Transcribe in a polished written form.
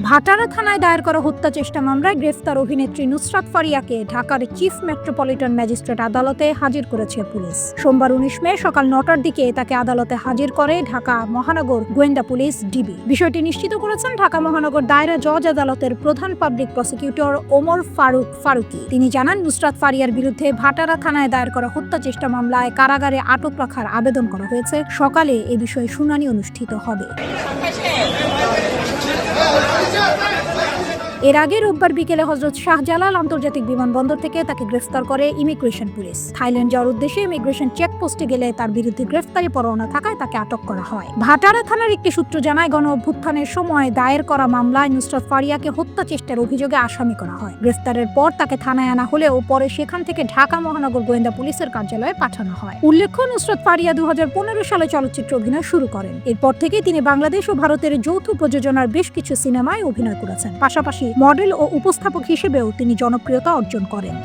ভাটারা থানায় দায়ের করা হত্যা চেষ্টা মামলায় গ্রেফতার অভিনেত্রী নুসরাত ফারিয়াকে ঢাকার চিফ মেট্রোপলিটন ম্যাজিস্ট্রেট আদালতে হাজির করেছে পুলিশ। সোমবার 19 মে সকাল 9টার দিকে তাকে আদালতে হাজির করে ঢাকা মহানগর গোয়েন্দা পুলিশ ডিবি। বিষয়টি নিশ্চিত করেছেন ঢাকা মহানগর দায়রা জজ আদালতের প্রধান পাবলিক প্রসিকিউটর ওমর ফারুকি। তিনি জানান, নুসরাত ফারিয়ার বিরুদ্ধে ভাটারা থানায় দায়ের করা হত্যা চেষ্টা মামলায় কারাগারে আটক রাখার আবেদন করা হয়েছে। সকালে এ বিষয়ে শুনানি অনুষ্ঠিত হবে। এর আগে রোববার বিকেলে হযরত শাহজালাল আন্তর্জাতিক বিমানবন্দর থেকে তাকে গ্রেফতার করে ইমিগ্রেশন পুলিশ। থাইল্যান্ড যাওয়ার উদ্দেশ্যে ইমিগ্রেশন চেকপোস্টে গেলে তার বিরুদ্ধে গ্রেফতারি পরোয়ানা থাকায় তাকে আটক করা হয়। ভাটারা থানার একটি সূত্র জানায়, গণ অভ্যুত্থানের সময় দায়ের করা মামলায় নুসরাত ফারিয়াকে হত্যা চেষ্টার অভিযোগে আসামি করা হয়। গ্রেফতারের পর তাকে থানায় আনা হলেও পরে সেখান থেকে ঢাকা মহানগর গোয়েন্দা পুলিশের কার্যালয়ে পাঠানো হয়। উল্লেখ্য, নুসরাত ফারিয়া 2015 সালে চলচ্চিত্র অভিনয় শুরু করেন। এরপর থেকে তিনি বাংলাদেশ ও ভারতের যৌথ প্রযোজনার বেশ কিছু সিনেমায় অভিনয় করেছেন। পাশাপাশি মডেল ও উপস্থাপক হিসেবেও তিনি জনপ্রিয়তা অর্জন করেন।